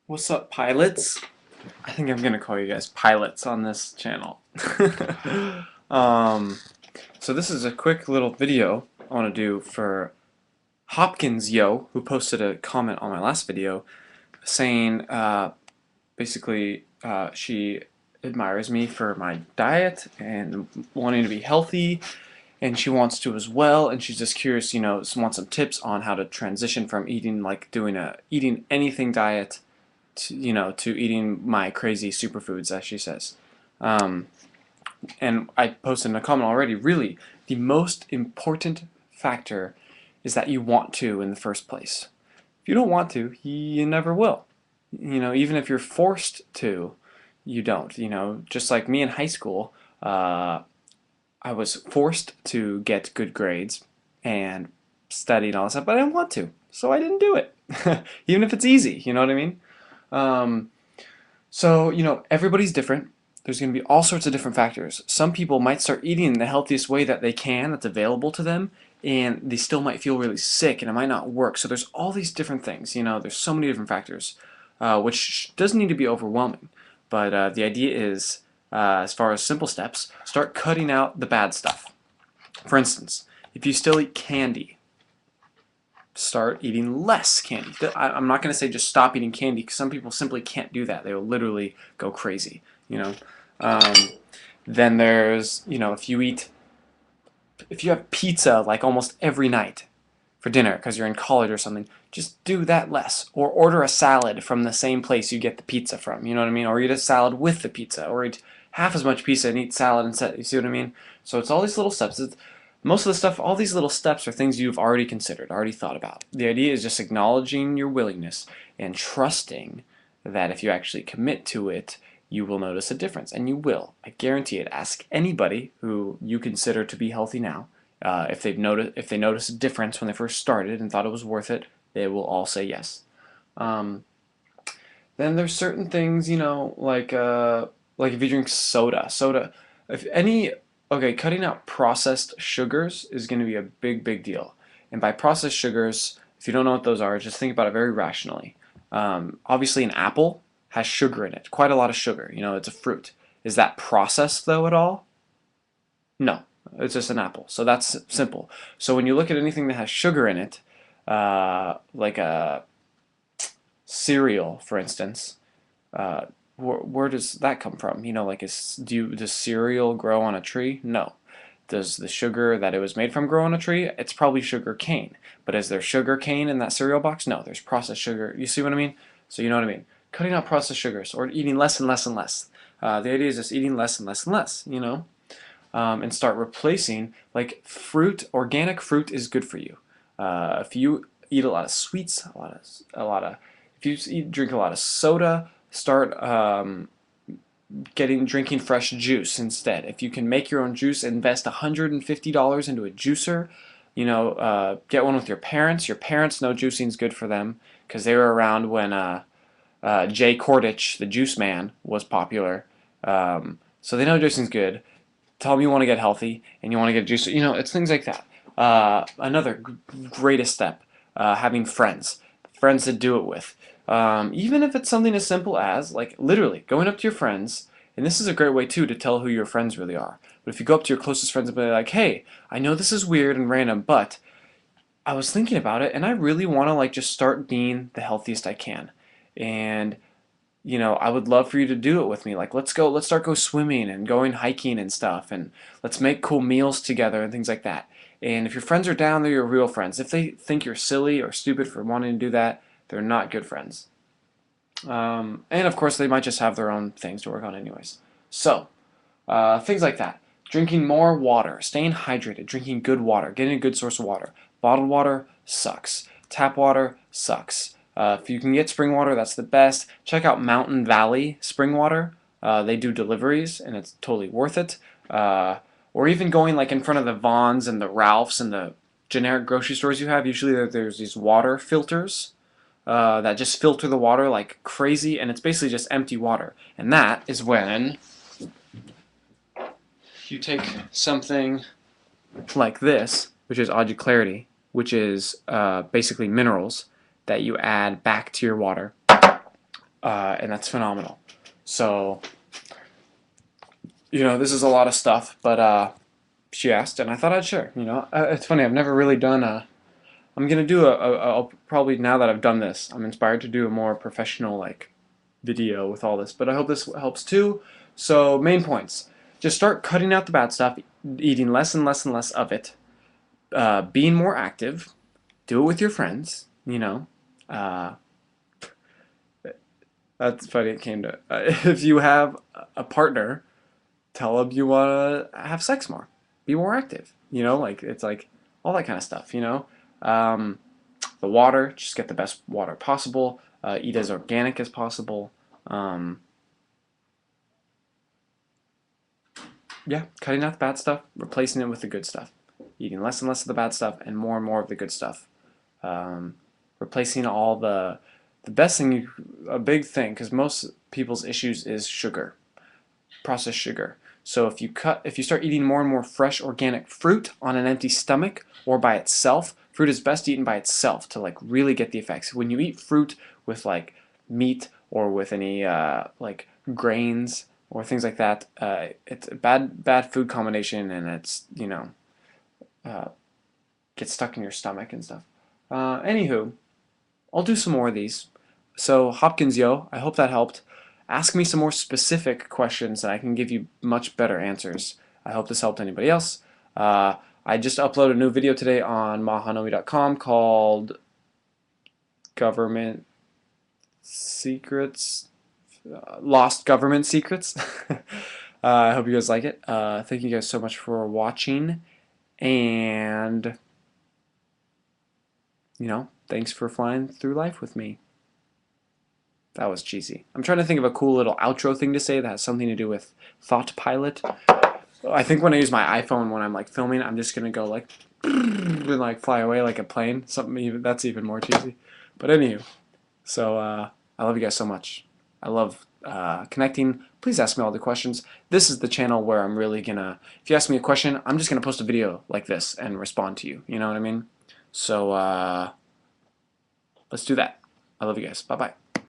What's up, pilots? I think I'm gonna call you guys pilots on this channel. um, so this is a quick little video I want to do for Hopkins Yo, who posted a comment on my last video saying basically she admires me for my diet and wanting to be healthy, and she wants to as well, and she's just curious, wants some tips on how to transition from eating eating anything diet to eating my crazy superfoods, as she says. Um, and I posted in a comment already, really, the most important factor is that you want to in the first place. If you don't want to, you never will. Even if you're forced to, you don't. Just like me in high school, I was forced to get good grades and study and all that stuff, but I didn't want to, so I didn't do it. Even if it's easy, you know what I mean? Um, so, everybody's different. There's going to be all sorts of different factors. Some people might start eating the healthiest way that they can, that's available to them, and they still might feel really sick and it might not work. So there's all these different things, there's so many different factors, which doesn't need to be overwhelming. But the idea is, as far as simple steps, start cutting out the bad stuff. For instance, if you still eat candy, start eating less candy. I'm not going to say just stop eating candy, because some people simply can't do that. They will literally go crazy. Um, then there's, if you have pizza like almost every night for dinner because you're in college or something, just do that less. Or order a salad from the same place you get the pizza from. You know what I mean? Or eat a salad with the pizza. Or eat half as much pizza and eat salad instead. You see what I mean? So it's all these little steps. Most of the stuff, all these little steps are things you've already considered, already thought about. The idea is just acknowledging your willingness and trusting that if you actually commit to it, you will notice a difference. And you will. I guarantee it. Ask anybody who you consider to be healthy now. If they noticed a difference when they first started and thought it was worth it, they will all say yes. Um, then there's certain things, like if you drink soda, if any, okay, cutting out processed sugars is going to be a big, big deal. And by processed sugars, if you don't know what those are, just think about it very rationally. Obviously, an apple has sugar in it, quite a lot of sugar. It's a fruit. Is that processed though at all? No, it's just an apple. So that's simple. So when you look at anything that has sugar in it, like a cereal, for instance, where does that come from? Does cereal grow on a tree? No. Does the sugar that it was made from grow on a tree? It's probably sugar cane. But is there sugar cane in that cereal box? No, there's processed sugar. You see what I mean? So you know what I mean. Cutting out processed sugars or eating less and less and less. The idea is just eating less and less and less, and start replacing, like fruit. Organic fruit is good for you. If you eat a lot of sweets, if you drink a lot of soda, start drinking fresh juice instead. If you can make your own juice, invest $150 into a juicer. Get one with your parents. Your parents know juicing is good for them because they were around when Jay Kordich, the juice man, was popular. So they know juicing's good. Tell them you want to get healthy and you want to get a juicer. It's things like that. Another greatest step, having friends to do it with. Even if it's something as simple as, like, literally going up to your friends, and this is a great way too to tell who your friends really are. But if you go up to your closest friends and be like, hey, I know this is weird and random, but I was thinking about it and I really want to just start being the healthiest I can. And I would love for you to do it with me. Like, let's start go swimming and going hiking and stuff, and let's make cool meals together and things like that. And if your friends are down, they're your real friends. If they think you're silly or stupid for wanting to do that, they're not good friends. And of course, they might just have their own things to work on anyways. So, things like that. Drinking more water, staying hydrated, drinking good water, getting a good source of water. Bottled water sucks. Tap water sucks. If you can get spring water, that's the best. Check out Mountain Valley Spring Water. They do deliveries, and it's totally worth it. Or even going in front of the Vons and the Ralphs and the generic grocery stores you have. Usually there's these water filters that just filter the water like crazy, and it's basically just empty water. And that is when you take something like this, which is ADYA Clarity, which is basically minerals that you add back to your water. and that's phenomenal. So, this is a lot of stuff, but she asked, and I thought I'd share. It's funny. I've never really done a. I'm gonna do I'll probably, now that I've done this, I'm inspired to do a more professional like video with all this. But I hope this helps too. So main points: just start cutting out the bad stuff, eating less and less and less of it, being more active, do it with your friends. Uh, that's funny. It came to if you have a partner, tell them you want to have sex more, be more active. Like it's like all that kind of stuff. Um, the water, just get the best water possible. Eat as organic as possible. Um, yeah, cutting out the bad stuff, replacing it with the good stuff. Eating less and less of the bad stuff and more of the good stuff. Um, replacing all the best thing, a big thing, because most people's issues is sugar, processed sugar. So if you start eating more and more fresh organic fruit on an empty stomach or by itself, fruit is best eaten by itself to like really get the effects. When you eat fruit with like meat or with any like grains or things like that, it's a bad food combination, and it's uh, gets stuck in your stomach and stuff. Anywho, I'll do some more of these. So Hopkins, yo, I hope that helped. Ask me some more specific questions and I can give you much better answers. I hope this helped anybody else. I just uploaded a new video today on mahanomi.com called Government Secrets, Lost Government Secrets. I hope you guys like it. Thank you guys so much for watching, and thanks for flying through life with me. That was cheesy. I'm trying to think of a cool little outro thing to say that has something to do with ThoughtPilot. I think when I use my iPhone when I'm like filming, I'm just gonna go like and like fly away like a plane. Something even that's even more cheesy. But anywho, so I love you guys so much. I love connecting. Please ask me all the questions. This is the channel where I'm really gonna. If you ask me a question, I'm just gonna post a video like this and respond to you. You know what I mean? So let's do that. I love you guys. Bye bye.